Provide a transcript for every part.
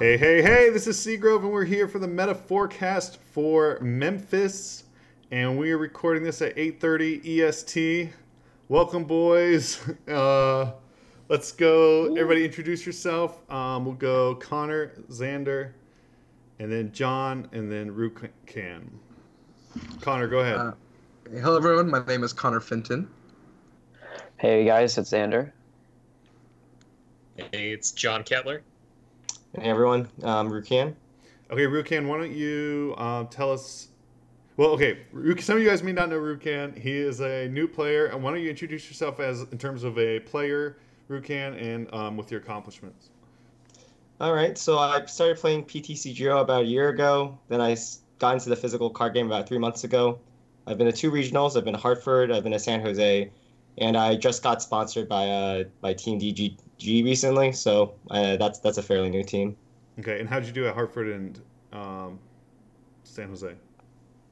Hey, hey, hey, this is Seagrove, and we're here for the meta forecast for Memphis, and we are recording this at 8:30 EST. Welcome, boys. Let's go. Everybody introduce yourself. We'll go Connor, Xander, and then John, and then Rukan. Connor, go ahead. Hello, everyone. My name is Connor Finton. Hey, guys, it's Xander. Hey, it's John Kettler. Hey everyone, Rukan. Okay, Rukan, why don't you tell us? Well, okay, some of you guys may not know Rukan. He is a new player, and why don't you introduce yourself as in terms of a player, Rukan, and with your accomplishments? All right, so I started playing PTCGO about a year ago. Then I got into the physical card game about 3 months ago. I've been to 2 regionals. I've been to Hartford. I've been to San Jose, and I just got sponsored by Team DGG recently. So that's a fairly new team. Okay, and how'd you do at Hartford and San Jose?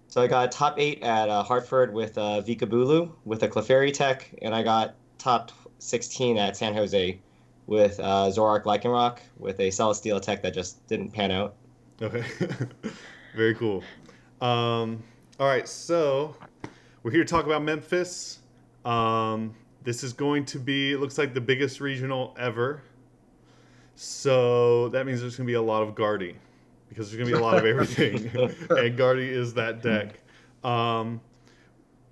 So I got top 8 at Hartford with Vikabulu with a Clefairy tech, and I got top 16 at San Jose with Zorak Lycanroc with a Celesteela tech that just didn't pan out. Okay, very cool. All right, so we're here to talk about Memphis. This is going to be, it looks like the biggest regional ever. So that means there's going to be a lot of Guardy because there's going to be a lot of everything. And Guardy is that deck.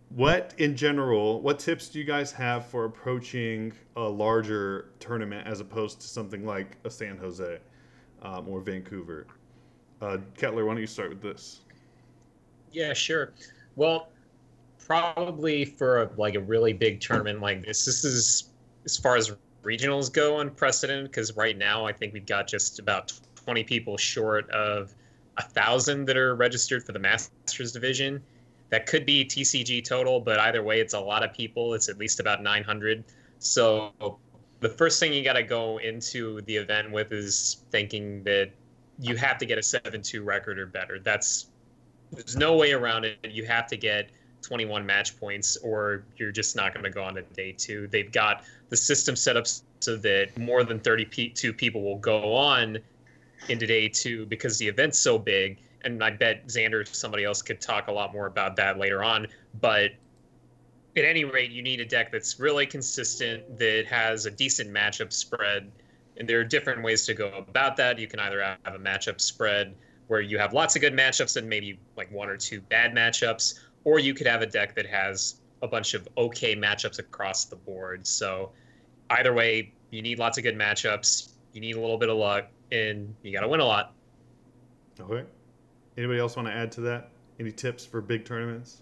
What tips do you guys have for approaching a larger tournament as opposed to something like a San Jose or Vancouver? Kettler, why don't you start with this? Yeah, sure. Well, probably for a really big tournament like this is, as far as regionals go, unprecedented, because right now I think we've got just about 20 people short of 1,000 that are registered for the Masters division. That could be TCG total, but either way, it's a lot of people. It's at least about 900. So the first thing you got to go into the event with is thinking that you have to get a 7-2 record or better. There's no way around it. You have to get 21 match points or you're just not going to go on to day 2. They've got the system set up so that more than 32 people will go on into day 2 because the event's so big. And I bet Xander or somebody else could talk a lot more about that later on. But at any rate, you need a deck that's really consistent, that has a decent matchup spread. And there are different ways to go about that. You can either have a matchup spread where you have lots of good matchups and maybe like 1 or 2 bad matchups, or you could have a deck that has a bunch of okay matchups across the board. So either way, you need lots of good matchups, you need a little bit of luck, and you got to win a lot. Okay. Anybody else want to add to that? Any tips for big tournaments?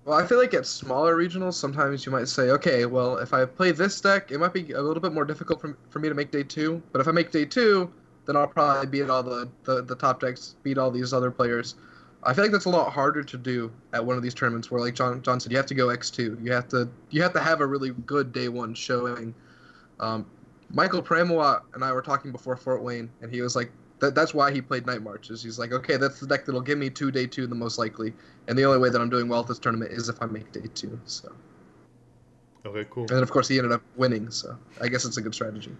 Well, I feel like at smaller regionals, sometimes you might say, okay, well, if I play this deck, it might be a little bit more difficult for me to make day 2. But if I make day 2, then I'll probably beat all the top decks, beat all these other players. I feel like that's a lot harder to do at one of these tournaments where, like John said, you have to go X2. You have to have a really good day 1 showing. Michael Premois and I were talking before Fort Wayne, and he was like, that's why he played Night Marches. He's like, okay, that's the deck that'll give me day 2 the most likely, and the only way that I'm doing well at this tournament is if I make day 2. So. Okay, cool. And then of course he ended up winning, so I guess it's a good strategy.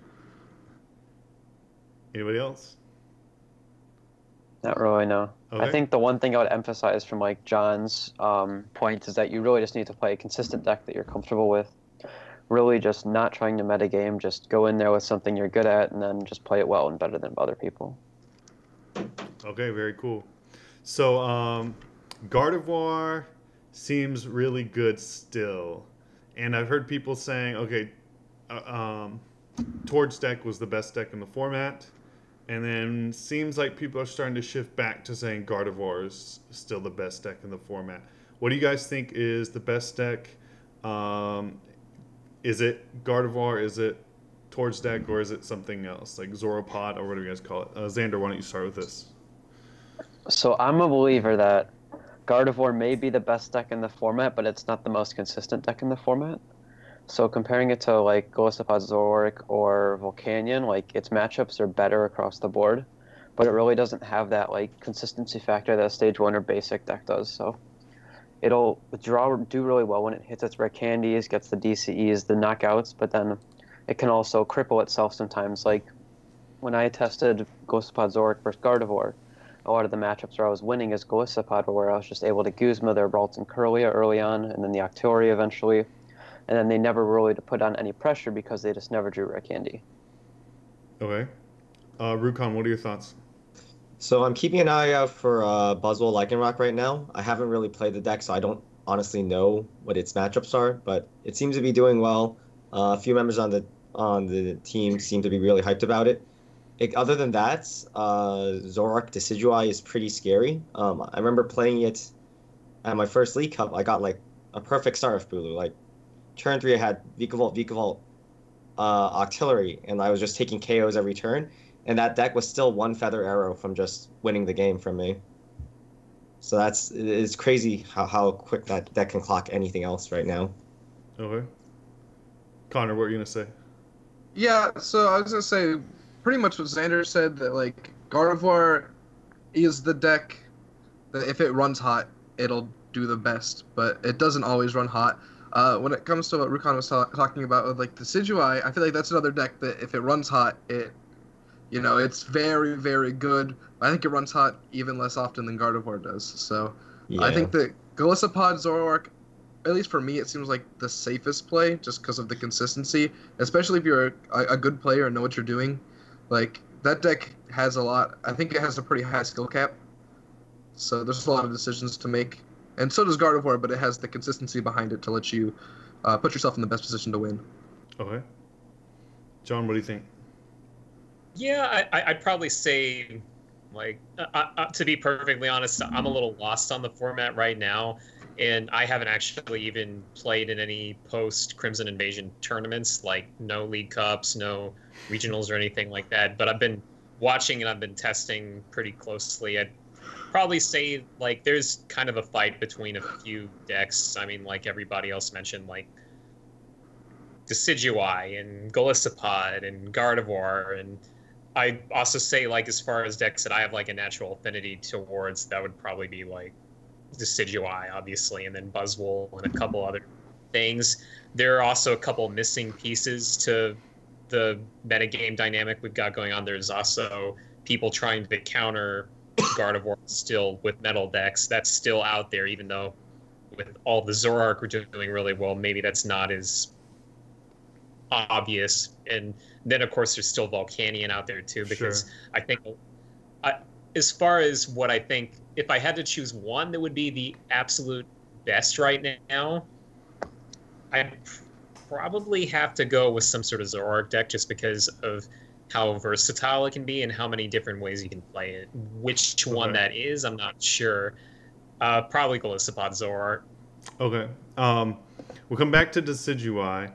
Anybody else? Not really, no. Okay. I think the one thing I would emphasize from like John's point is that you really just need to play a consistent deck that you're comfortable with. Really just not trying to metagame, just go in there with something you're good at and then just play it well and better than other people. Okay, very cool. So Gardevoir seems really good still. And I've heard people saying, okay, Torch deck was the best deck in the format. And then seems like people are starting to shift back to saying Gardevoir is still the best deck in the format. What do you guys think is the best deck? Is it Gardevoir, is it Torch deck, or is it something else, like Zoropod, or what do you guys call it? Xander, why don't you start with this? So I'm a believer that Gardevoir may be the best deck in the format, but it's not the most consistent deck in the format. So comparing it to like Golisopod Zoroark or Volcanion, like its matchups are better across the board, but it really doesn't have that like consistency factor that a stage 1 or basic deck does. So it'll do really well when it hits its rare candies, gets the DCEs, the knockouts, but then it can also cripple itself sometimes. Like when I tested Golisopod Zoric versus Gardevoir, a lot of the matchups where I was winning as Golisopod were where I was just able to Guzma their Ralts and Curlia early on, and then the Octoria eventually. And then they never really to put on any pressure because they just never drew Rare Candy. Okay. Rukan, what are your thoughts? So I'm keeping an eye out for Buzzwole Lycanroc right now. I haven't really played the deck, so I don't honestly know what its matchups are, but it seems to be doing well. A few members on the team seem to be really hyped about it. Other than that, Zoroark Decidueye is pretty scary. I remember playing it at my first League Cup. I got like a perfect start with Bulu. Like turn 3, I had Vikavolt, Octillery, and I was just taking KOs every turn. And that deck was still one Feather Arrow from just winning the game from me. So it's crazy how quick that deck can clock anything else right now. Okay. Connor, what are you going to say? Yeah, so I was going to say pretty much what Xander said, that like Gardevoir is the deck that if it runs hot, it'll do the best, but it doesn't always run hot. When it comes to what Rukan was talking about with like the Decidueye, I feel like that's another deck that if it runs hot, it's very, very good. I think it runs hot even less often than Gardevoir does. So yeah. I think that Golisopod Zoroark, at least for me, it seems like the safest play just because of the consistency, especially if you're a good player and know what you're doing. Like, that deck has a lot. I think it has a pretty high skill cap. So there's a lot of decisions to make. And so does Gardevoir, but it has the consistency behind it to let you put yourself in the best position to win. Okay. John, what do you think? Yeah, I'd probably say, like, to be perfectly honest, I'm a little lost on the format right now. And I haven't actually even played in any post-Crimson Invasion tournaments, like no League Cups, no regionals or anything like that. But I've been watching and I've been testing pretty closely. I'd probably say, like, there's kind of a fight between a few decks. I mean, like everybody else mentioned, like Decidueye and Golisopod and Gardevoir. And I'd also say, like, as far as decks that I have, like, a natural affinity towards, that would probably be, like, Decidueye, obviously, and then Buzzwole and a couple other things. There are also a couple missing pieces to the metagame dynamic we've got going on. There's also people trying to counter Gardevoir still with metal decks. That's still out there, even though with all the Zoroark we're doing really well, maybe that's not as obvious. And then, of course, there's still Volcanion out there, too, because sure. I think... as far as what I think, if I had to choose one that would be the absolute best right now, I'd probably have to go with some sort of Zoroark deck just because of how versatile it can be and how many different ways you can play it. Which one that is, I'm not sure. Probably Golisopod Zoroark. Okay. We'll come back to Decidueye,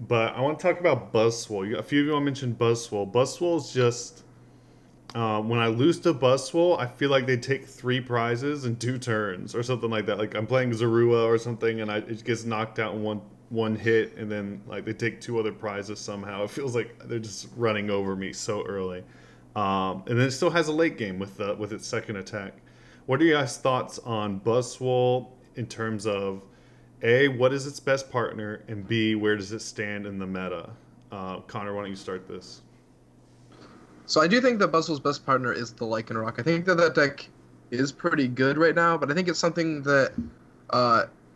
but I want to talk about Buzzwole. A few of you mentioned Buzzwole. Buzzwole's just... when I lose to Buzzwole, I feel like they take 3 prizes in 2 turns or something like that. Like I'm playing Zorua or something, and it gets knocked out in one hit, and then like they take 2 other prizes somehow. It feels like they're just running over me so early. And then it still has a late game with its second attack. What are your guys' thoughts on Buzzwole in terms of A, what is its best partner, and B, where does it stand in the meta? Connor, why don't you start this? So I do think that Buzzwole's best partner is the Lycanroc. I think that deck is pretty good right now, but I think it's something that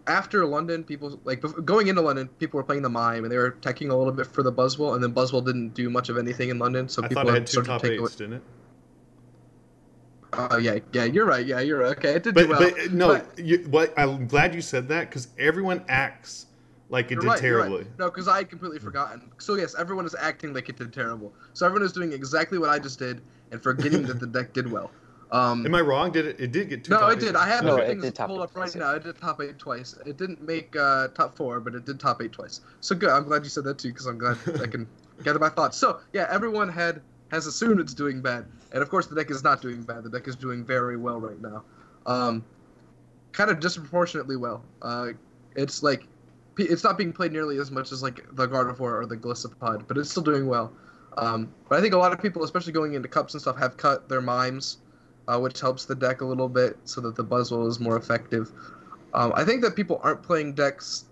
after London, people going into London, people were playing the Mime and they were teching a little bit for the Buzzwole, and then Buzzwole didn't do much of anything in London, so people thought it had 2 top 8s, didn't it? Yeah, you're right. Yeah, you're right. Okay, it did do well. But I'm glad you said that because everyone acts like it did terribly. Right. No, because I had completely forgotten. So yes, everyone is acting like it did terrible. So everyone is doing exactly what I just did and forgetting that the deck did well. Am I wrong? It did get 2 top 8s? No, it did. I have everything pulled up right now. It did top 8 twice. It didn't make top 4, but it did top 8 twice. So good. I'm glad you said that too, because I'm glad I can gather my thoughts. So yeah, everyone has assumed it's doing bad, and of course the deck is not doing bad. The deck is doing very well right now, kind of disproportionately well. It's like it's not being played nearly as much as like the Gardevoir or the Golisopod, but it's still doing well. But I think a lot of people, especially going into cups and stuff, have cut their Mimes, which helps the deck a little bit so that the Buzzwole is more effective. I think that people aren't playing decks,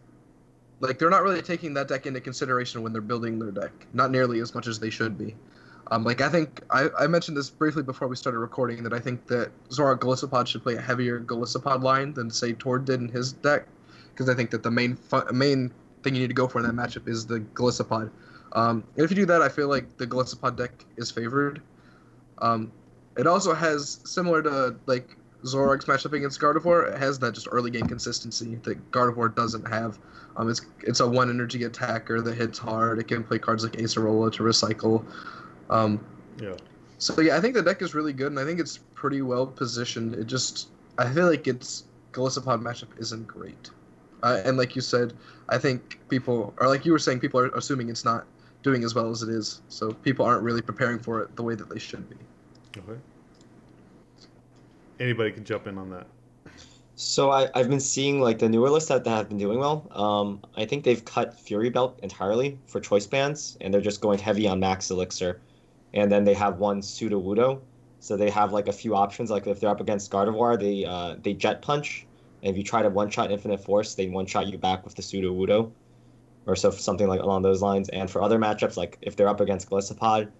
like they're not really taking that deck into consideration when they're building their deck, not nearly as much as they should be. Like I think I mentioned this briefly before we started recording that I think that Zorak Golisopod should play a heavier Golisopod line than say Tord did in his deck, because I think that the main thing you need to go for in that matchup is the Golisopod. And if you do that, I feel like the Golisopod deck is favored. It also has, similar to like Zorak's matchup against Gardevoir, it has that just early game consistency that Gardevoir doesn't have. It's a 1 energy attacker that hits hard. It can play cards like Acerola to recycle. Yeah. So yeah, I think the deck is really good, and I think it's pretty well positioned. I feel like its Golisopod matchup isn't great. And like you said, I think people, or like you were saying, people are assuming it's not doing as well as it is. So people aren't really preparing for it the way that they should be. Okay. Anybody can jump in on that. So I've been seeing like the newer lists that have been doing well. I think they've cut Fury Belt entirely for choice bands, and they're just going heavy on Max Elixir. And then they have one Pseudo Wudo. So they have like a few options. Like if they're up against Gardevoir, they Jet Punch. And if you try to one-shot Infinite Force, they one-shot you back with the Pseudo Wudo. Or something like along those lines. And for other matchups, like if they're up against Golisopod,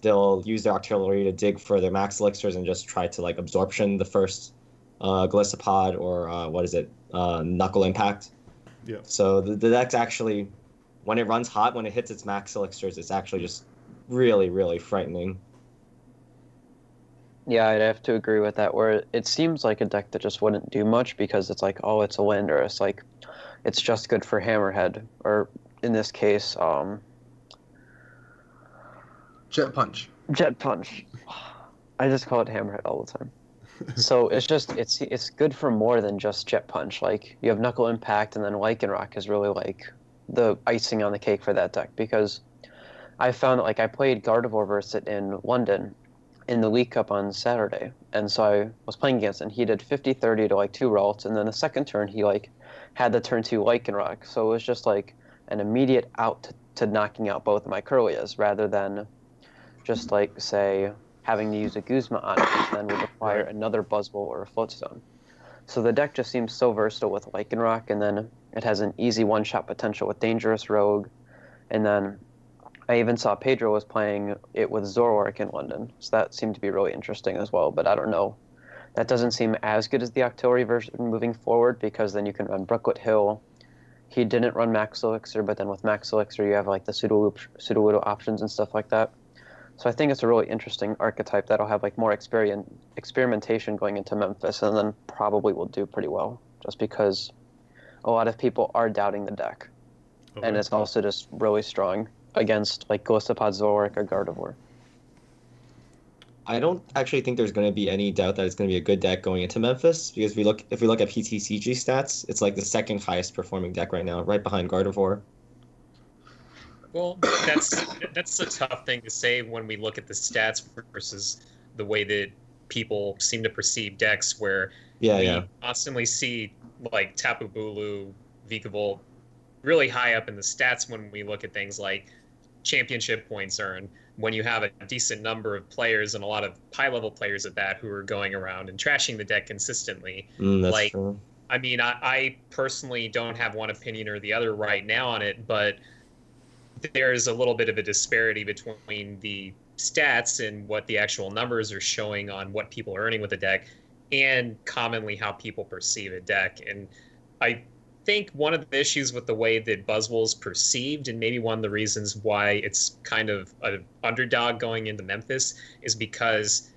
they'll use their artillery to dig for their Max Elixirs and just try to like absorption the first Golisopod or Knuckle Impact. Yeah. So the deck's actually, when it runs hot, when it hits its Max Elixirs, it's actually just really, really frightening. Yeah, I'd have to agree with that, where it seems like a deck that just wouldn't do much because it's like, oh, it's a wind, or it's like, it's just good for Hammerhead, or in this case, Jet Punch. Jet Punch. I just call it Hammerhead all the time. So it's good for more than just Jet Punch. Like, you have Knuckle Impact, and then Lycanroc is really like the icing on the cake for that deck, because I found that like I played Gardevoir versus it in London in the League Cup on Saturday, and so I was playing against it, and he did 50-30 to like 2 Ralts, and then the second turn he like had the turn 2 Lycanroc, so it was just like an immediate out to knocking out both of my Curlias, rather than just like say having to use a Guzma on it, which then would require another Buzzwole or a Float Stone. So the deck just seems so versatile with Lycanroc, and then it has an easy one-shot potential with Dangerous Rogue, and then I even saw Pedro was playing it with Zoroark in London, so that seemed to be really interesting as well, but I don't know. That doesn't seem as good as the Octillery version moving forward, because then you can run Brooklet Hill. He didn't run Max Elixir, but then with Max Elixir you have like the Pseudo-Wudo options and stuff like that. So I think it's a really interesting archetype that'll have like more experimentation going into Memphis, and then probably will do pretty well, just because a lot of people are doubting the deck. Okay. And it's also just really strong against like Golisopod, Zoroark, or Gardevoir. I don't actually think there's going to be any doubt that it's going to be a good deck going into Memphis, because if we look at PTCG stats, it's like the second highest performing deck right now, right behind Gardevoir. Well, that's a tough thing to say when we look at the stats versus the way that people seem to perceive decks, where we constantly see like Tapu Bulu, Vikavolt really high up in the stats when we look at things like championship points earned, when you have a decent number of players and a lot of high-level players at that who are going around and trashing the deck consistently. That's true. I mean, I personally don't have one opinion or the other right now on it, but there's a little bit of a disparity between the stats and what the actual numbers are showing on what people are earning with the deck, and commonly how people perceive a deck. And I think one of the issues with the way that Buzzwole's perceived, and maybe one of the reasons why it's kind of an underdog going into Memphis, is because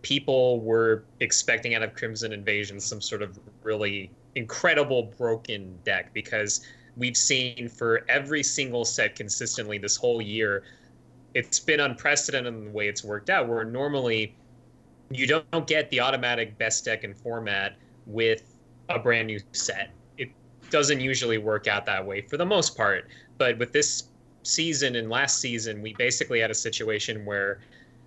people were expecting out of Crimson Invasion some sort of really incredible broken deck, because we've seen for every single set consistently this whole year, it's been unprecedented in the way it's worked out, where normally you don't get the automatic best deck in format with a brand new set. It doesn't usually work out that way for the most part. But with this season and last season, we basically had a situation where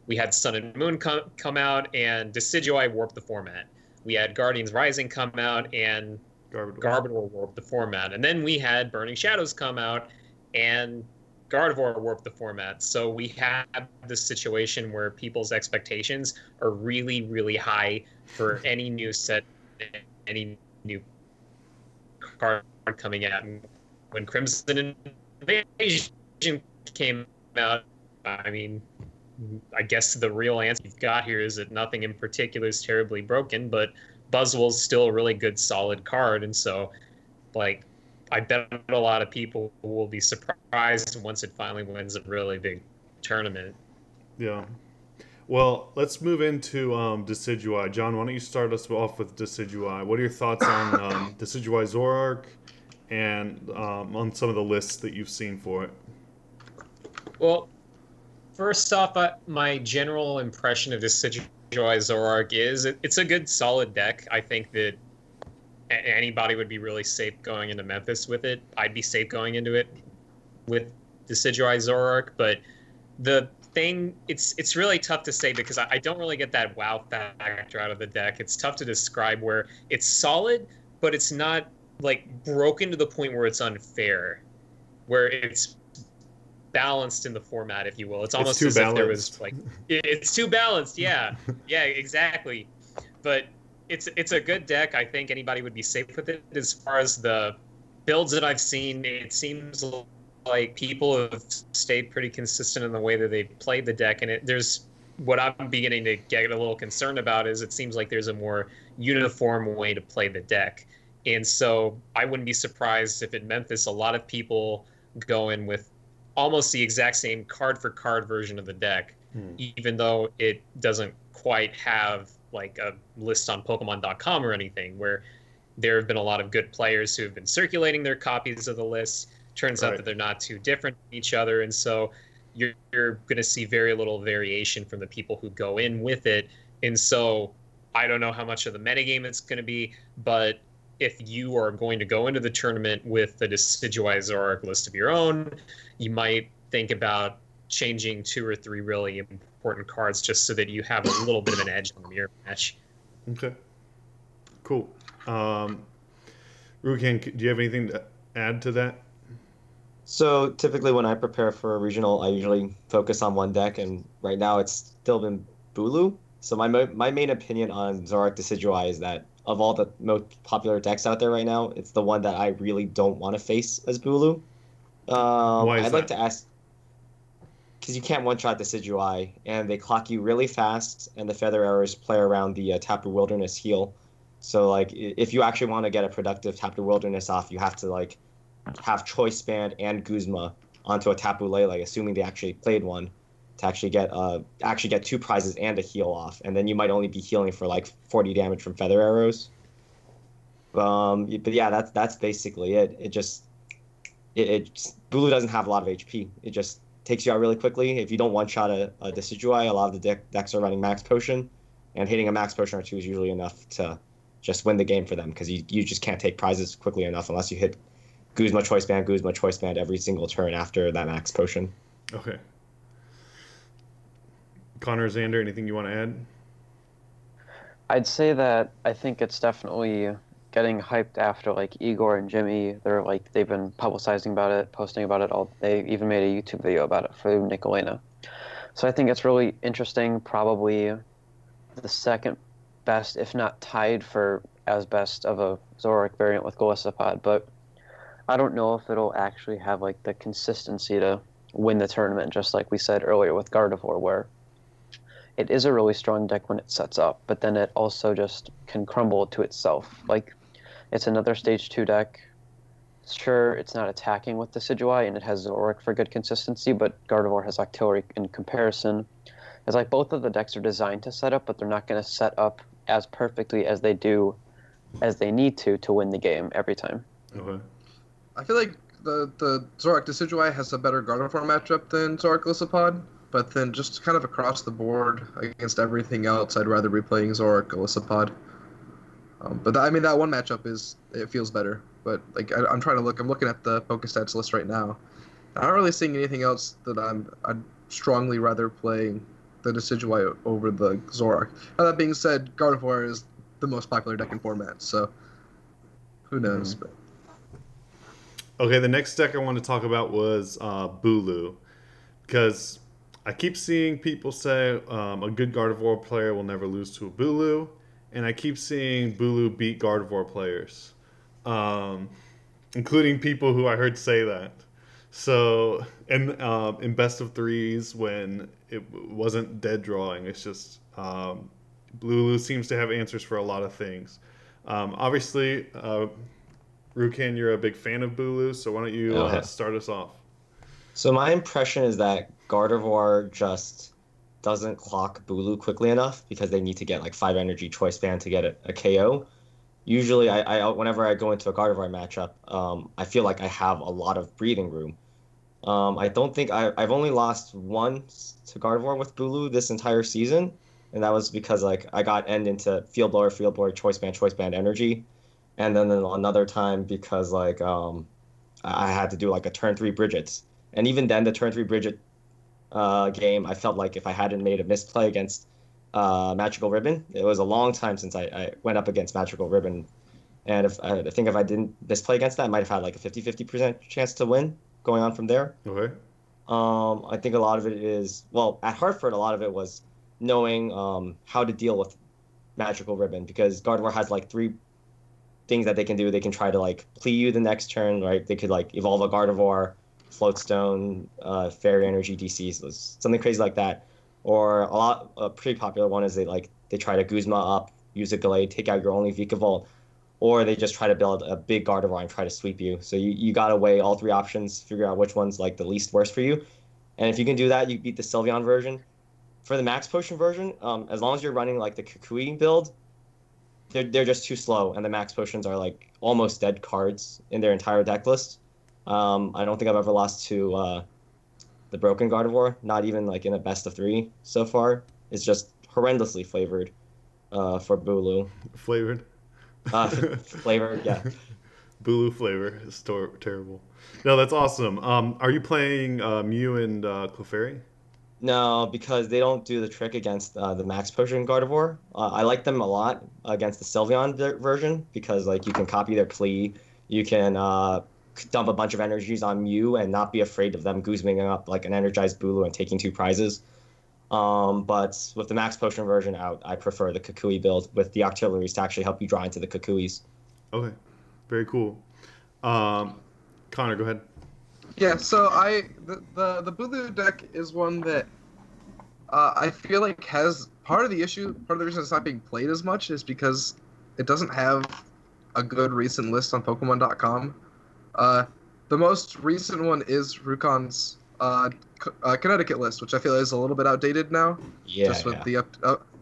we had Sun and Moon come out, and Decidueye warped the format. We had Guardians Rising come out, and Gardevoir warped the format. And then we had Burning Shadows come out, and Gardevoir warped the format. So we have this situation where people's expectations are really, really high for any new set, any new card coming out. And when Crimson Invasion came out, I mean, I guess the real answer you've got here is that nothing in particular is terribly broken, but Buzzwell's still a really good, solid card. And so, like, I bet a lot of people will be surprised once it finally wins a really big tournament. Yeah. Well, let's move into Decidueye. John, why don't you start us off with Decidueye? What are your thoughts on Decidueye Zoroark and on some of the lists that you've seen for it? Well, first off, my general impression of Decidueye Zoroark is it's a good, solid deck. I think that anybody would be really safe going into Memphis with it. I'd be safe going into it with Decidueye Zoroark, but the thing, it's really tough to say because I don't really get that wow factor out of the deck. It's tough to describe where it's solid, but it's not like broken to the point where it's unfair, where it's balanced in the format, if you will. It's almost as if there was like it's too balanced. Yeah, yeah, exactly. But it's a good deck. I think anybody would be safe with it. As far as the builds that I've seen, it seems like people have stayed pretty consistent in the way that they've played the deck. And there's what I'm beginning to get a little concerned about is it seems like there's a more uniform way to play the deck. And so I wouldn't be surprised if in Memphis a lot of people go in with almost the exact same card-for-card version of the deck, even though it doesn't quite have like a list on Pokemon.com or anything, where there have been a lot of good players who have been circulating their copies of the list. Turns out that they're not too different from each other, and so you're going to see very little variation from the people who go in with it. And so I don't know how much of the metagame it's going to be, but if you are going to go into the tournament with the Decidueye Zoroark list of your own, you might think about changing 2 or 3 really important cards just so that you have a little bit of an edge in the mirror match. Okay. Cool. Rukan, do you have anything to add to that? So typically when I prepare for a regional, I usually focus on one deck, and right now it's still been Bulu. So my main opinion on Zoroark Decidueye is that of all the most popular decks out there right now, it's the one that I really don't want to face as Bulu. Why is I'd that? like to ask, because you can't one-shot Decidueye, and they clock you really fast, and the Feather Arrows play around the Tapu Wilderness heal. So like, if you actually want to get a productive Tapu Wilderness off, you have to like have Choice Band and Guzma onto a Tapu Lele, assuming they actually played one, to actually get 2 prizes and a heal off, and then you might only be healing for like 40 damage from Feather Arrows. But yeah, that's basically it. Bulu doesn't have a lot of HP. It just takes you out really quickly. If you don't one-shot a Decidueye, a lot of the decks are running Max Potion, and hitting a Max Potion or 2 is usually enough to just win the game for them, because you just can't take prizes quickly enough unless you hit Guzma Choice Band every single turn after that Max Potion. Okay. Connor, Xander, anything you want to add? I'd say that I think it's definitely getting hyped after like Igor and Jimmy. They've been publicizing about it, posting about it all. They even made a YouTube video about it for Nicolena. So I think it's really interesting. Probably the second best, if not tied for as best of a Zoroark variant with Golisopod. But I don't know if it'll actually have like the consistency to win the tournament, just like we said earlier with Gardevoir, where it is a really strong deck when it sets up, but then it also just can crumble to itself. Like, it's another Stage 2 deck. Sure, it's not attacking with Decidueye, and it has Zoroark for good consistency, but Gardevoir has Octillery in comparison. It's like both of the decks are designed to set up, but they're not going to set up as perfectly as they need to win the game every time. Okay. I feel like the Zoroark Decidueye has a better Gardevoir matchup than Zoroark Golisopod. But then just kind of across the board against everything else, I'd rather be playing Zoroark Golisopod. That one matchup it feels better. But like I'm trying to look, I'm looking at the Pokestats list right now. I'm not really seeing anything else that I'd strongly rather play the Decidueye over the Zoroark. Now that being said, Gardevoir is the most popular deck in format, so who knows? Mm-hmm. Okay, the next deck I want to talk about was Bulu, because I keep seeing people say a good Gardevoir player will never lose to a Bulu, and I keep seeing Bulu beat Gardevoir players, including people who I heard say that. So, and in best of threes, when it wasn't dead drawing, it's just Blue seems to have answers for a lot of things. Obviously, Rukan, you're a big fan of Bulu, so why don't you start us off? So my impression is that Gardevoir just doesn't clock Bulu quickly enough because they need to get like 5 energy choice band to get a KO. Usually, I whenever I go into a Gardevoir matchup, I feel like I have a lot of breathing room. I don't think I've only lost once to Gardevoir with Bulu this entire season, and that was because like I got end into Field Blower, choice band energy, and then another time because like I had to do like a turn 3 Bridget, and even then the turn 3 Bridget game, I felt like if I hadn't made a misplay against Magical Ribbon, it was a long time since I went up against Magical Ribbon, and I think if I didn't misplay against that, I might have had like a 50% chance to win going on from there. Okay. I think a lot of it is, well, at Hartford, a lot of it was knowing how to deal with Magical Ribbon, because Gardevoir has like 3 things that they can do. They can try to like plea you the next turn, right? They could like evolve a Gardevoir, Floatstone, Fairy Energy DC, so something crazy like that. Or a pretty popular one is they try to Guzma up, use a Gallade, take out your only Vikavolt, or they just try to build a big Gardevoir and try to sweep you. So you gotta weigh all 3 options, figure out which one's like the least worst for you. And if you can do that, you beat the Sylveon version. For the Max Potion version, as long as you're running like the Kukui build, they're just too slow, and the Max Potions are like almost dead cards in their entire deck list. I don't think I've ever lost to the Broken Gardevoir, not even like in a best of 3 so far. It's just horrendously flavored for Bulu. Flavored? Flavored, yeah. Bulu flavor is terrible. No, that's awesome. Are you playing Mew and Clefairy? No, because they don't do the trick against the Max Potion Gardevoir. I like them a lot against the Sylveon version because like you can copy their Klee, you can dump a bunch of energies on Mew and not be afraid of them Guzming up like an energized Bulu and taking 2 prizes. But with the Max Potion version out, I prefer the Kukui build with the Octilleries to actually help you draw into the Kukuis. Okay, very cool. Connor, go ahead. Yeah, so the Bulu deck is one that I feel like has part of the reason it's not being played as much is because it doesn't have a good recent list on Pokemon.com. The most recent one is Rukan's Connecticut list, which I feel is a little bit outdated now. Yeah. Just with the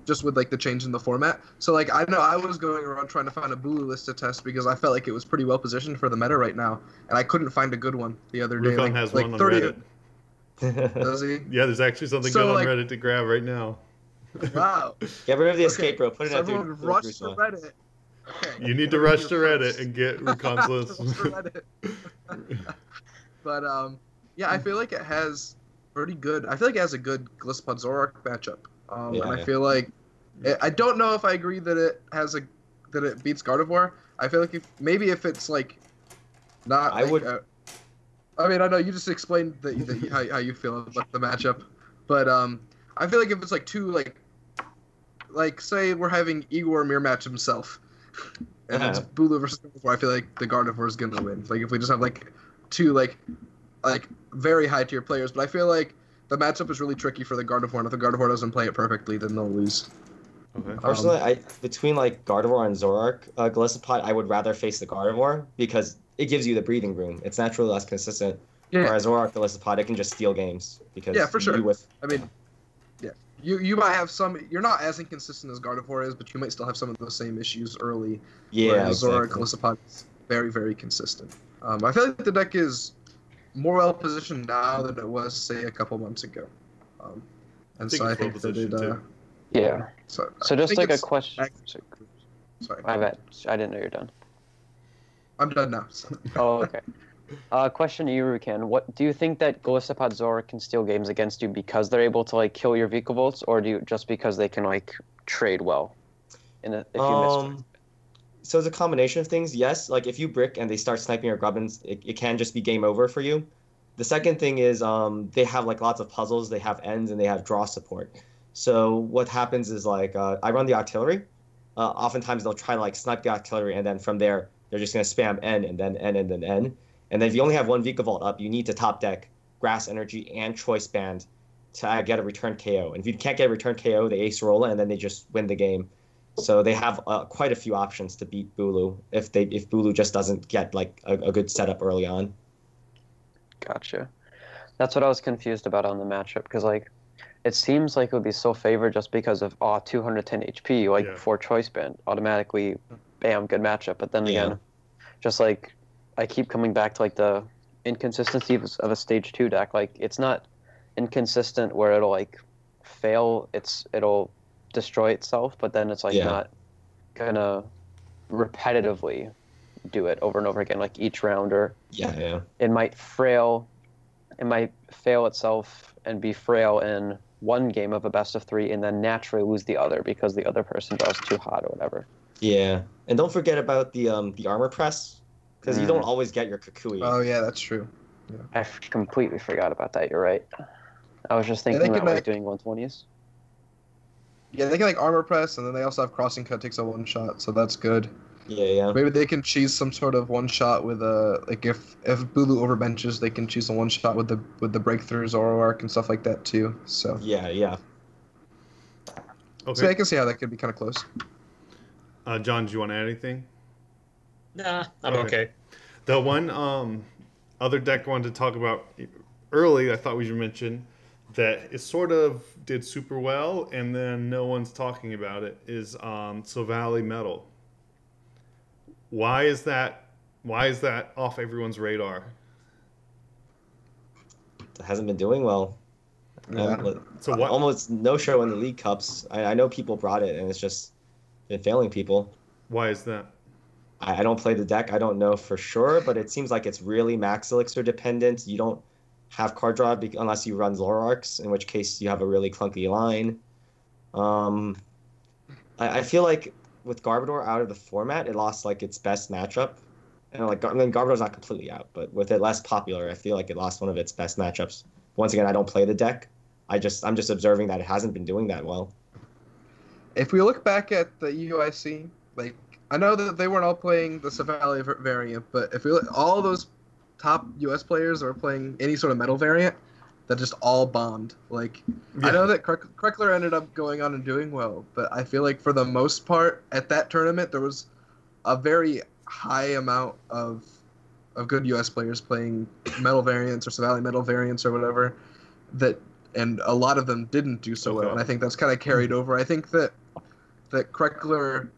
just with like the change in the format. So like I know I was going around trying to find a Bulu list to test because I felt like it was pretty well positioned for the meta right now, and I couldn't find a good one the other day. Rukan has one on Reddit. Does he? Yeah, there's actually something good on Reddit to grab right now. Wow. Get rid of the escape rope. Put it so at everyone rush to Reddit. Okay. You need to rush to Reddit and get Rukan's list. But yeah, I feel like it has pretty good. I feel like it has a good Glisspod Zoroark matchup. And I feel like I don't know if I agree that it beats Gardevoir. I feel like if it's like not. I would. I mean, I know you just explained how you feel about the matchup, but I feel like if it's like 2 like say we're having Igor mirror match himself, and it's Bulu versus Gardevoir, I feel like the Gardevoir is gonna win. Like if we just have like 2 like very high tier players, but I feel like the matchup is really tricky for the Gardevoir, and if the Gardevoir doesn't play it perfectly, then they'll lose. Okay. Personally, between like Gardevoir and Zoroark Glisspod, I would rather face the Gardevoir because it gives you the breathing room. It's naturally less consistent. Yeah. Whereas Zoroark Glisspod, it can just steal games because for sure. I mean, yeah, you might have some. You're not as inconsistent as Gardevoir is, but you might still have some of those same issues early. Yeah, Zoroark Glisspod is very, very consistent. I feel like the deck is more well positioned now than it was, say, a couple months ago. And so I think that it. Yeah. So just like a question. Sorry. I bet. I didn't know you're done. I'm done now. Oh, okay. Question to you, Rukan. What do you think that Glisspod Zoroark can steal games against you because they're able to like kill your Vikavolts, or do you just because they can like trade well? If you miss. So it's a combination of things. Yes, like if you brick and they start sniping your Grubbins, it can just be game over for you. The second thing is they have like lots of puzzles, they have ends, and they have draw support. So what happens is like I run the Octillery. Oftentimes they'll try to like snipe the Octillery, and then from there they're just gonna spam N and then N and then N. And then if you only have one Vikavolt up, you need to top deck Grass Energy and Choice Band to get a return KO. And if you can't get a return KO, they Ace Rolla, and then they just win the game. So they have quite a few options to beat Bulu if Bulu just doesn't get like a good setup early on. Gotcha. That's what I was confused about on the matchup, because like it seems like it would be so favored just because of 210 HP, like for Choice Band, automatically, bam, good matchup. But then again, just like I keep coming back to like the inconsistencies of a stage 2 deck. Like it's not inconsistent where it'll like fail, it'll destroy itself, but then it's like not gonna repetitively do it over and over again, like each round, or it might fail itself and be frail in one game of a best of 3 and then naturally lose the other because the other person draws too hot or whatever. Yeah, and don't forget about the armor press, because you don't always get your Kukui. Oh yeah, that's true. Yeah. I completely forgot about that. You're right. I was just thinking that was doing 120s. Yeah, they can like armor press, and then they also have crossing cut takes a one shot, so that's good. Yeah. Maybe they can cheese some sort of one shot with like if Bulu overbenches, they can choose a one shot with the breakthroughs or arc and stuff like that too. So yeah. Okay. So I can see how that could be kind of close. John, do you want to add anything? Nah, I'm okay. The one other deck I wanted to talk about early, I thought we should mention that it sort of did super well, and then no one's talking about it, is Silvally Metal. Why is that off everyone's radar? It hasn't been doing well. Yeah. So what? Almost no show in the League Cups. I know people brought it, and it's just been failing people. Why is that? I don't play the deck. I don't know for sure, but it seems like it's really Max Elixir dependent. You don't have card draw unless you run Zoroarks, in which case you have a really clunky line. I feel like with Garbodor out of the format, it lost like its best matchup. And like, I mean, Garbodor's not completely out, but with it less popular, I feel like it lost one of its best matchups. Once again, I don't play the deck. I'm just observing that it hasn't been doing that well. If we look back at the UIC, like I know that they weren't all playing the Silvally variant, but if we look, all those top US players are playing any sort of metal variant, that just all bombed. Like I know that Kreckler ended up going on and doing well, but I feel like for the most part at that tournament there was a very high amount of good US players playing metal variants or Silvally metal variants or whatever, and a lot of them didn't do so well, and I think that's kind of carried over. I think that Kreckler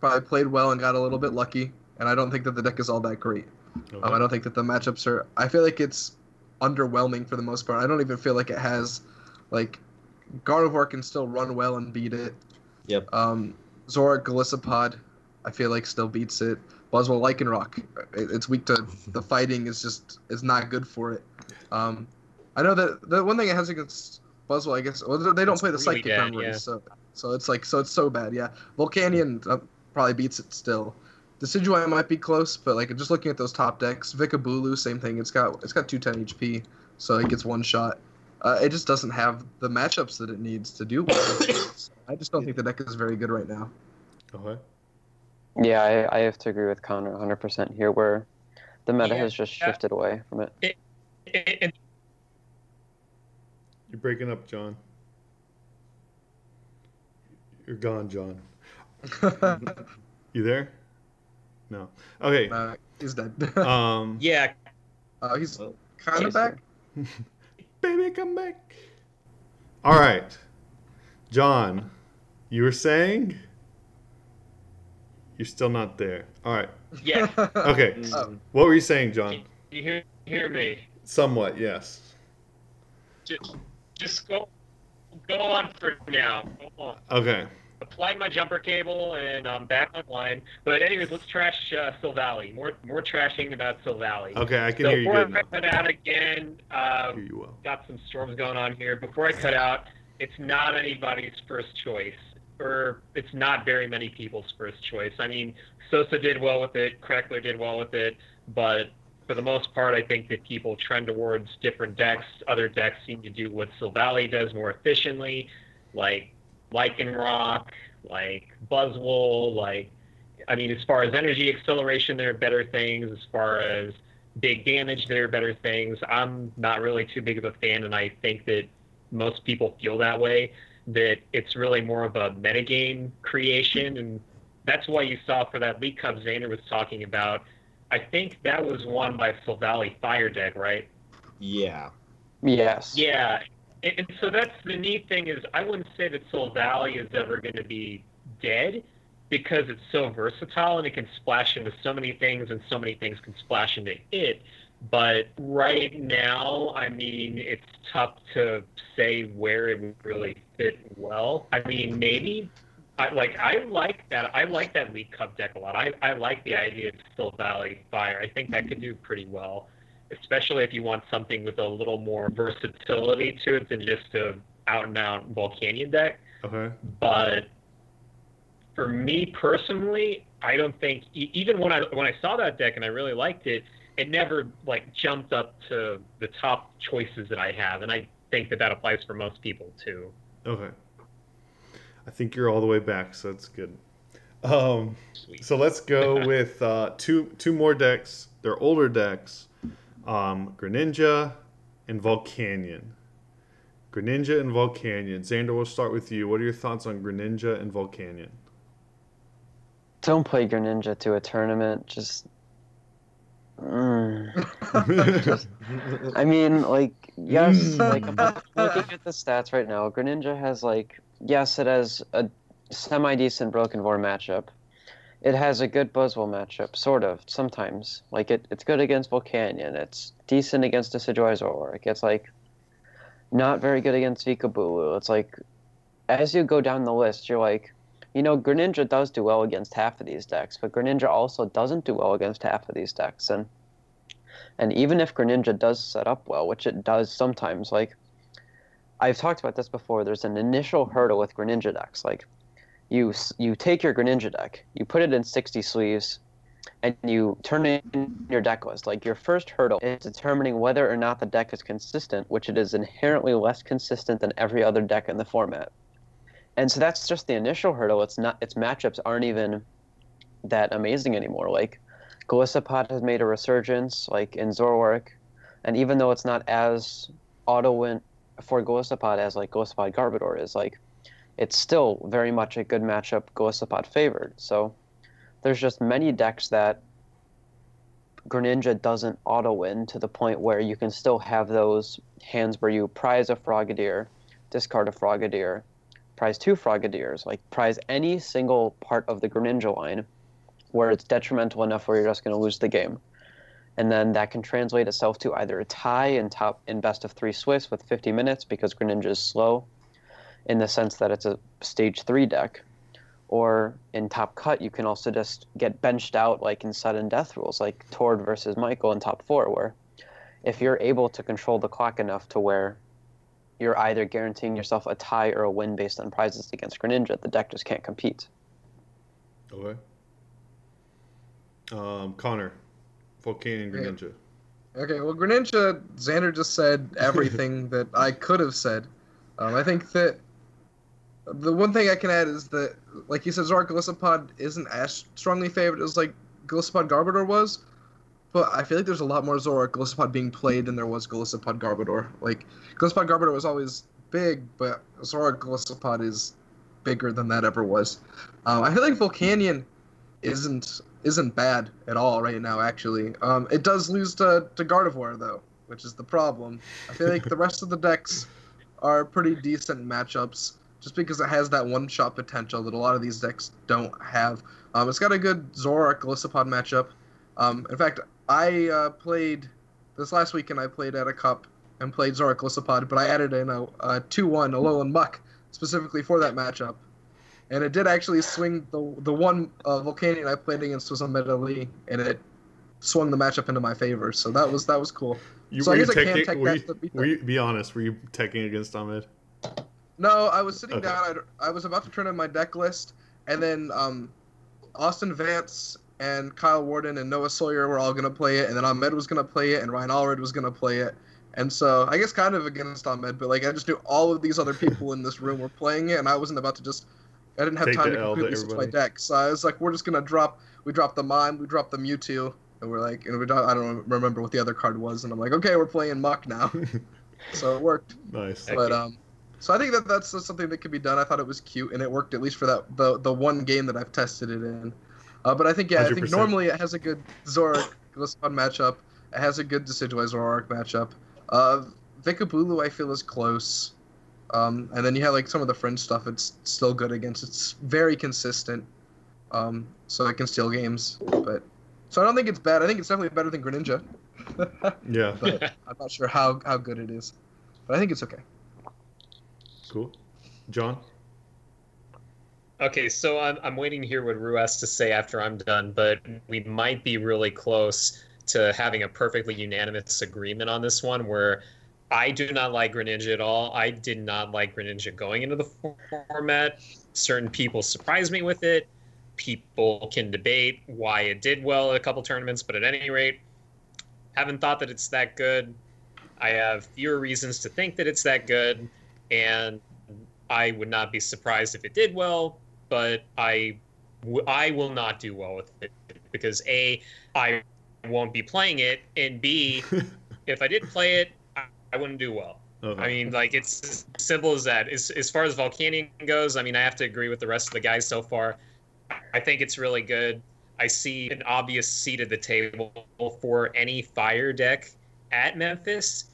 probably played well and got a little bit lucky, and I don't think that the deck is all that great. Okay. I don't think that the matchups are... I feel like it's underwhelming for the most part. I don't even feel like it has... Like, Gardevoir can still run well and beat it. Yep. Zoroark Golisopod, I feel like still beats it. Buzzwole Lycanroc, it's weak to... The fighting is not good for it. I know that the one thing it has against Buzzwole, I guess... Well, they don't play the Psychic memories, so it's like... So it's so bad, yeah. Volcanion probably beats it still. Decidueye might be close, but like just looking at those top decks, Vikabulu, same thing. It's got 210 HP, so it gets one shot. It just doesn't have the matchups that it needs to do well. So I just don't think the deck is very good right now. Okay. Yeah, I have to agree with Connor 100% here, where the meta has just shifted away from it. You're breaking up, John. You're gone, John. You there? No. Okay. He's dead. Yeah. He's kind of back. Baby, come back. All right. John, you were saying? You're still not there. All right. Yeah. Okay. What were you saying, John? Can you hear me? Somewhat, yes. Just go on for now. Go on. Okay. Applied my jumper cable and I'm back online. But anyways, let's trash Silvally. More trashing about Silvally. Okay, I can hear you good now. Before I cut out again, hear you well. Got some storms going on here. Before I cut out, it's not anybody's first choice. Or it's not very many people's first choice. I mean, Sosa did well with it, Kreckler did well with it, but for the most part, I think that people trend towards different decks. Other decks seem to do what Silvally does more efficiently, like Lycanroc, like Buzzwole, as far as energy acceleration, there are better things. As far as big damage, there are better things. I'm not really too big of a fan, and I think that most people feel that way, that it's really more of a metagame creation, and that's why you saw for that League Cup Xander was talking about, I think that was won by Sylvali Fire deck, right? Yeah. Yes. Yeah, and so that's the neat thing is I wouldn't say that Sylvali is ever going to be dead because it's so versatile and it can splash into so many things and so many things can splash into it. But right now, I mean, it's tough to say where it would really fit well. I mean, maybe I like that. I like that League Cup deck a lot. I like the idea of Sylvali Fire. I think that could do pretty well, especially if you want something with a little more versatility to it than just a out-and-out Volcanion deck. Okay. But for me personally, I don't think even when I saw that deck and I really liked it, it never like jumped up to the top choices that I have, and I think that applies for most people too. Okay. I think you're all the way back, so that's good. Sweet. So let's go with two more decks. They're older decks. Greninja and Volcanion. Greninja and Volcanion. Xander, we'll start with you. What are your thoughts on Greninja and Volcanion? Don't play Greninja to a tournament. Just I mean, like, yes, like, I'm looking at the stats right now. Greninja has, like, yes, it has a semi-decent Broken Vor matchup. It has a good Buzzwole matchup, sort of, sometimes. Like, it's good against Volcanion. It's decent against Decidueye Zoroark. It's, like, not very good against Vikabulu. It's, like, as you go down the list, you're like, you know, Greninja does do well against half of these decks, but Greninja also doesn't do well against half of these decks. And even if Greninja does set up well, which it does sometimes, like, I've talked about this before, there's an initial hurdle with Greninja decks. Like, you take your Greninja deck, you put it in 60 sleeves, and you turn it in your deck list. Like, your first hurdle is determining whether or not the deck is consistent, which it is inherently less consistent than every other deck in the format. And so that's just the initial hurdle. Its matchups aren't even that amazing anymore. Like, Golisopod has made a resurgence, like, in Zoroark, and even though it's not as auto-win for Golisopod as, like, Golisopod Garbodor is, like, it's still very much a good matchup Golisopod favored. So there's just many decks that Greninja doesn't auto-win to the point where you can still have those hands where you prize a Frogadier, discard a Frogadier, prize two Frogadiers, like, prize any single part of the Greninja line where it's detrimental enough where you're just going to lose the game. And then that can translate itself to either a tie in best of 3 Swiss with 50 minutes because Greninja is slow in the sense that it's a stage 3 deck, or in top cut you can also just get benched out like in sudden death rules, like Tord versus Michael in top 4, where if you're able to control the clock enough to where you're either guaranteeing yourself a tie or a win based on prizes against Greninja, the deck just can't compete. Okay. Connor, Volcanion, Greninja. Okay, well, Greninja, Xander just said everything that I could have said. I think that the one thing I can add is that, like you said, Zoroark Golisopod isn't as strongly favored as, like, Golisopod Garbodor was, but I feel like there's a lot more Zoroark Golisopod being played than there was Golisopod Garbodor. Like, Golisopod Garbodor was always big, but Zoroark Golisopod is bigger than that ever was. I feel like Volcanion isn't bad at all right now, actually. It does lose to Gardevoir, though, which is the problem. I feel like the rest of the decks are pretty decent matchups, just because it has that one-shot potential that a lot of these decks don't have. It's got a good Zoroark Golisopod matchup. In fact, I played this last weekend. I played at a cup and played Zoroark Golisopod, but I added in a 2-1 Alolan Muck specifically for that matchup, and it did actually swing the one Volcanion I played against was a Medali, and it swung the matchup into my favor. So that was cool. So I guess I can tech that to beat that. Be honest, were you teching against Ahmed? No, I was sitting down. I was about to turn in my deck list, and then Austin Vance and Kyle Warden and Noah Sawyer were all going to play it, and then Ahmed was going to play it, and Ryan Allred was going to play it. And so, I guess kind of against Ahmed, but, like, I just knew all of these other people in this room were playing it, and I wasn't about to just... I didn't have time to completely switch my deck. So I was like, we're just going to drop... We dropped the Mime, we dropped the Mewtwo, And we're like, and I don't remember what the other card was, and I'm like, okay, we're playing Muck now. So it worked. Nice. But so I think that's something that could be done. I thought it was cute, and it worked at least for the one game that I've tested it in. But I think 100%. Normally it has a good Zorak Gliscod matchup. It has a good Decidueye Zoroark matchup. Vikabulu I feel is close. And then you have like some of the fringe stuff. It's still good against. It's very consistent. So it can steal games. But so I don't think it's bad. I think it's definitely better than Greninja. Yeah. But I'm not sure how good it is. But I think it's okay. Cool. John? Okay, so I'm waiting to hear what Ru has to say after I'm done, but we might be really close to having a perfectly unanimous agreement on this one, where I do not like Greninja at all. I did not like Greninja going into the format. Certain people surprised me with it. People can debate why it did well at a couple tournaments, but at any rate, haven't thought that it's that good. I have fewer reasons to think that it's that good, and I would not be surprised if it did well, but I will not do well with it because A, I won't be playing it, and B, if I did play it, I wouldn't do well. Okay. I mean, like, it's as simple as that. As far as Volcanion goes, I mean, I have to agree with the rest of the guys so far. I think it's really good. I see an obvious seat at the table for any fire deck at Memphis.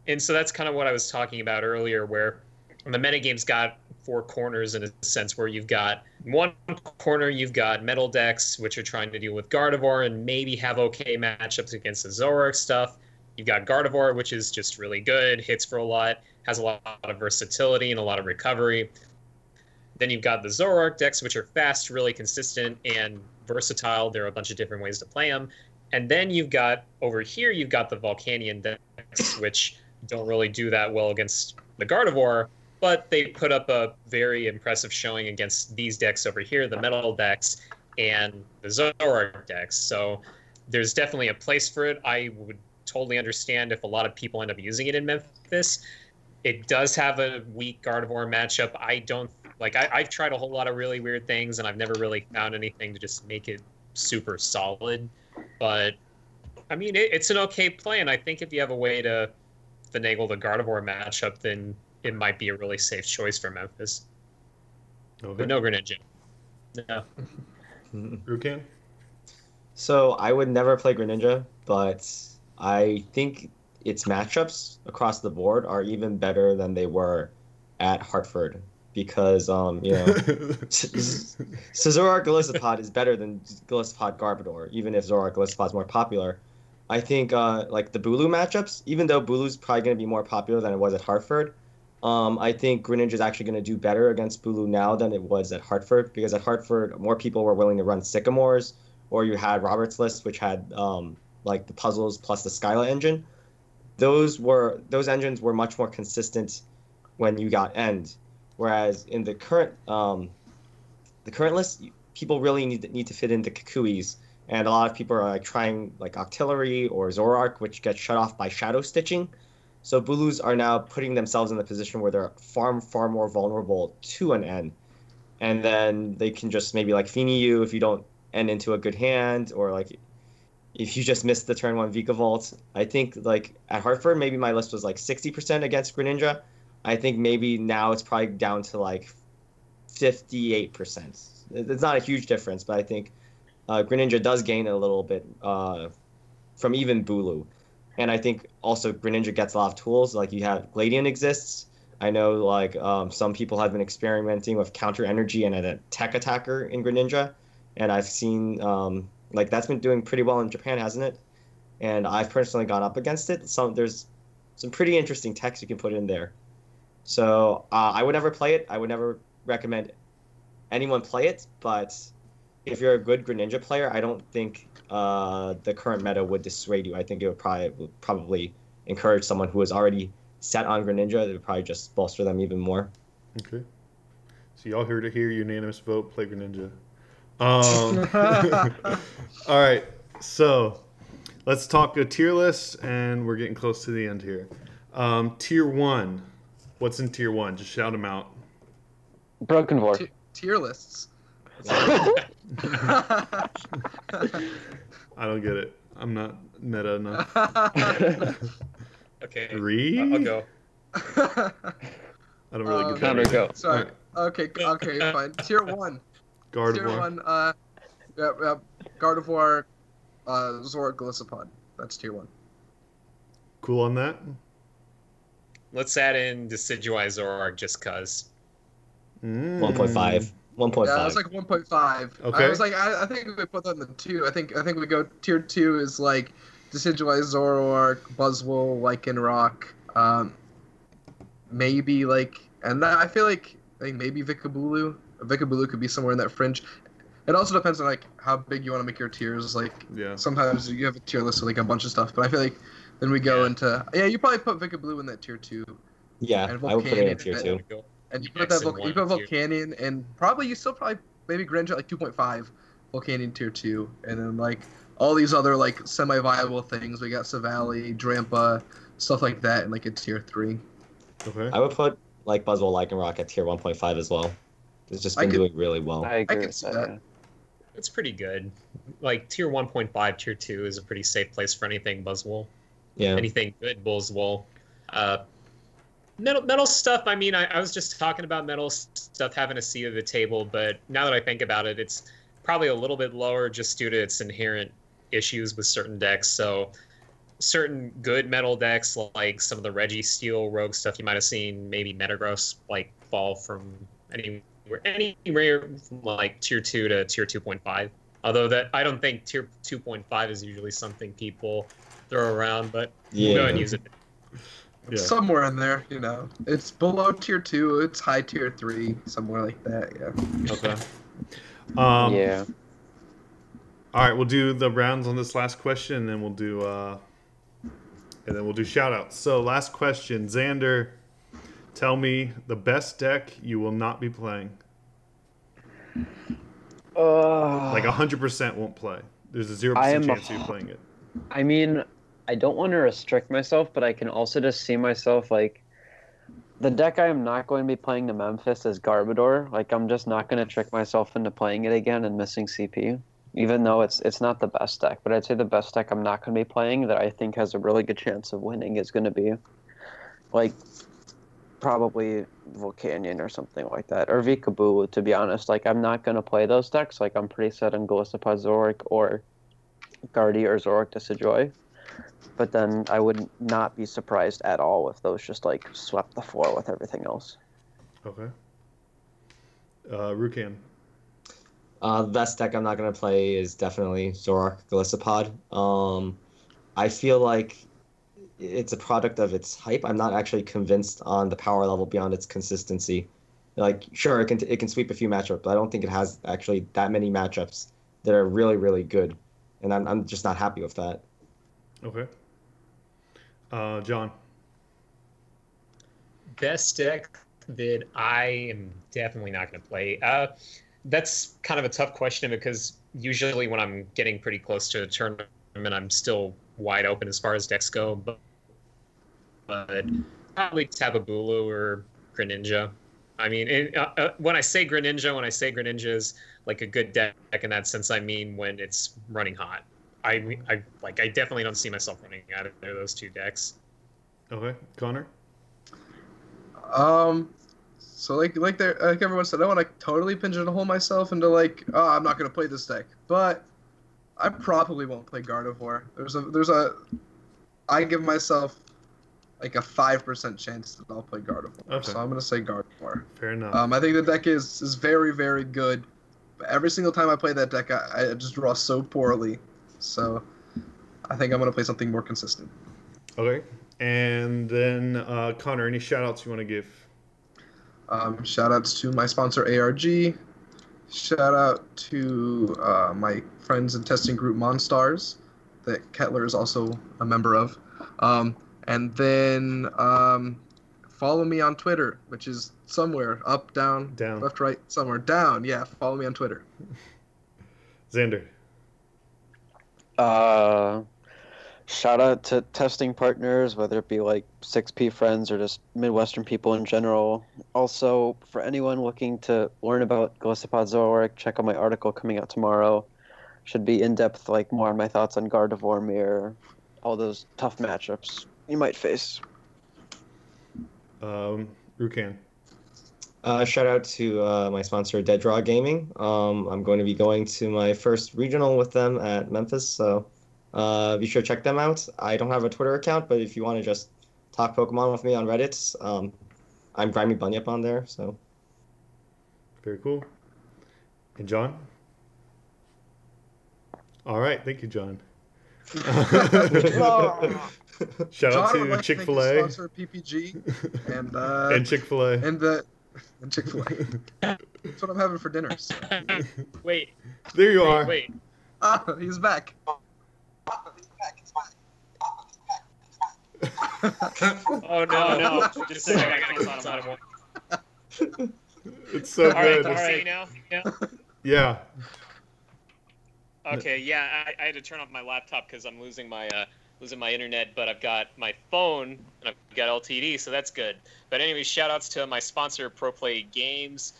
And so that's kind of what I was talking about earlier, where the metagame's got four corners in a sense, where you've got one corner, you've got metal decks, which are trying to deal with Gardevoir and maybe have okay matchups against the Zoroark stuff. You've got Gardevoir, which is just really good, hits for a lot, has a lot of versatility and a lot of recovery. Then you've got the Zoroark decks, which are fast, really consistent, and versatile. There are a bunch of different ways to play them. And then you've got, over here, you've got the Volcanion decks, which don't really do that well against the Gardevoir, but they put up a very impressive showing against these decks over here, the metal decks and the Zoroark decks. So there's definitely a place for it. I would totally understand if a lot of people end up using it in Memphis. It does have a weak Gardevoir matchup. I've tried a whole lot of really weird things, and I've never really found anything to just make it super solid. But, I mean, it's an okay play, and I think if you have a way to finagle the Gardevoir matchup, then it might be a really safe choice for Memphis. Okay. But no Greninja. No. Rukan? So I would never play Greninja, but I think its matchups across the board are even better than they were at Hartford because, Zoroark Golisopod is better than Golisopod Garbodor, even if Zoroark Golisopod is more popular. I think like the Bulu matchups, even though Bulu's probably going to be more popular than it was at Hartford, I think Greninja is actually going to do better against Bulu now than it was at Hartford, because at Hartford, more people were willing to run Sycamores, or you had Robert's List, which had like the puzzles plus the Skyla engine. Those engines were much more consistent when you got End, whereas in the current list, people really need to fit into Kukuis, and a lot of people are like trying like Octillery or Zoroark, which gets shut off by Shadow Stitching. So Bulus are now putting themselves in the position where they're far more vulnerable to an End, and then they can just maybe like Feeny you if you don't end into a good hand, or like if you just missed the turn one Vikavolt. I think like at Hartford, maybe my list was like 60% against Greninja. I think maybe now it's probably down to like 58%. It's not a huge difference, but I think Greninja does gain a little bit from even Bulu. And I think also Greninja gets a lot of tools. Like you have Gladion exists. I know like some people have been experimenting with counter energy and a tech attacker in Greninja. And I've seen like that's been doing pretty well in Japan, hasn't it? And I've personally gone up against it. There's some pretty interesting techs you can put in there. So I would never play it. I would never recommend anyone play it. But if you're a good Greninja player, I don't think the current meta would dissuade you. I think it would probably encourage someone who is already set on Greninja. It would probably just bolster them even more. Okay. So y'all heard it here. Unanimous vote. Play Greninja. All right. So let's talk a tier list, and we're getting close to the end here. Tier 1. What's in tier 1? Just shout them out. Broken Vor. Tier lists. I don't get it. I'm not meta enough. Okay. Three? I'll go. I don't really get Connor, that. go. Sorry. Alright. Okay, fine. Tier 1. Tier Gardevoir. 1, Gardevoir, Zoroark, Golisopod. That's tier 1. Cool on that? Let's add in Decidueye Zoroark just cuz. 1.5. 1.5. Yeah, I was like 1.5. Okay. I was like, I think we put that in the 2. I think we go tier 2 is like Decidueye, Zoroark, Buzzwole, Lycanroc, maybe like, and I feel like maybe Vikabulu. Vikabulu could be somewhere in that fringe. It also depends on like how big you want to make your tiers. Like Yeah. sometimes you have a tier list with like a bunch of stuff, but I feel like then we go into you probably put Vikabulu in that tier 2. Yeah, And I would put it in Volcanion. tier 2. And you put X that and you put one tier. Volcanion, and probably you still probably maybe Greninja like 2.5, Volcanion tier 2, and then like all these other like semi-viable things. We got Savali, Drampa, stuff like that, in like a tier 3. Okay. I would put like Buzzwole, Lycanroc at tier 1.5 as well. It's just been doing really well. I agree could with see that. that. Yeah. It's pretty good. Like tier 1.5, tier 2 is a pretty safe place for anything Buzzwole. Yeah. Anything good Buzzwole. Metal stuff, I mean, I was just talking about metal stuff having a seat at the table, but now that I think about it, it's probably a little bit lower just due to its inherent issues with certain decks. So certain good metal decks, like some of the Registeel Rogue stuff you might have seen, maybe Metagross, like fall from anywhere from like tier 2 to tier 2.5. Although that I don't think tier 2.5 is usually something people throw around, but we'll go ahead and use it. Yeah. Somewhere in there, you know. It's below tier 2, it's high tier 3, somewhere like that, yeah. Okay. Yeah. All right, we'll do the rounds on this last question, and then we'll do shout outs. So last question, Xander, tell me the best deck you will not be playing. Like 100% won't play. There's a 0% chance of you playing it. I mean, I don't want to restrict myself, but I can also just see myself like the deck I am not going to be playing to Memphis is Garbodor. Like I'm just not going to trick myself into playing it again and missing CP, even though it's not the best deck. But I'd say the best deck I'm not going to be playing that I think has a really good chance of winning is going to be like probably Volcanion or something like that, or Vikaboo. To be honest, like I'm not going to play those decks. Like I'm pretty set on Golisopod Zoroark or Guardy or Zoroark Decidueye. But then I would not be surprised at all if those just like swept the floor with everything else. Okay. Rukan. The best deck I'm not going to play is definitely Zoroark Golisopod. I feel like it's a product of its hype. I'm not actually convinced on the power level beyond its consistency. Like, sure, it can sweep a few matchups, but I don't think it has actually that many matchups that are really, really good. And I'm just not happy with that. Okay. John. Best deck that I am definitely not going to play. That's kind of a tough question because usually when I'm getting pretty close to a tournament, I'm still wide open as far as decks go. But probably Tababulu or Greninja. I mean, when I say Greninja is like a good deck in that sense, I mean when it's running hot. I definitely don't see myself running out of those two decks. Okay. Connor. So like everyone said, I don't want to totally pigeonhole myself into like, oh, I'm not gonna play this deck, but I probably won't play Gardevoir. I give myself like a 5% chance that I'll play Gardevoir. Okay. So I'm gonna say Gardevoir. Fair enough. I think the deck is very, very good. But every single time I play that deck, I just draw so poorly. So I think I'm gonna play something more consistent. Okay. And then Connor, any shout outs you want to give? Shout outs to my sponsor ARG. Shout out to my friends and testing group Monstars that Kettler is also a member of. And then follow me on Twitter, which is somewhere up, down, left, right, somewhere down. Yeah, follow me on Twitter. Xander. Shout out to testing partners, whether it be like 6P friends or just Midwestern people in general. Also, for anyone looking to learn about Golisopod Zoroark, check out my article coming out tomorrow should be in depth, like more on my thoughts on Gardevoir, Mirror, all those tough matchups you might face. Rukan. Shout out to my sponsor, Dead Draw Gaming. I'm going to be going to my first regional with them at Memphis, so be sure to check them out. I don't have a Twitter account, but if you want to just talk Pokemon with me on Reddit, I'm Grimy Bunyip on there. So Very cool. And John? All right, thank you, John. Shout out John would to like to thank Chick-fil-A his sponsor PPG and Chick-fil-A. and Chick-fil-A. That's what I'm having for dinner. So. Wait. There you are. Wait. Ah, he's back. Oh no! Just a second. I gotta cancel on. It's so All right. good. All right. Now. Yeah. Yeah. Okay. Yeah. I had to turn off my laptop because I'm losing my internet, but I've got my phone and I've got LTD, so that's good. But anyway, shout outs to my sponsor, ProPlay Games.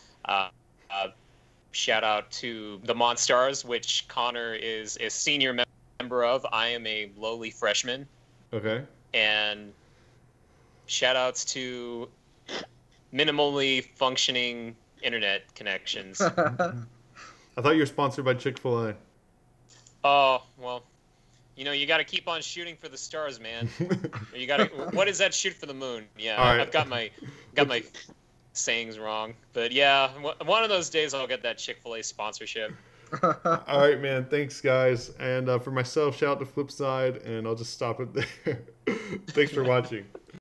Shout out to the Monstars, which Connor is a senior member of. I am a lowly freshman. Okay. And shout outs to minimally functioning internet connections. I thought you were sponsored by Chick-fil-A. Oh, well, you got to keep on shooting for the stars, man. You got to. What is that? Shoot for the moon. Yeah, All right. I've got my sayings wrong, but yeah, one of those days I'll get that Chick-fil-A sponsorship. All right, man. Thanks, guys. And for myself, shout out to Flipside, and I'll just stop it there. Thanks for watching.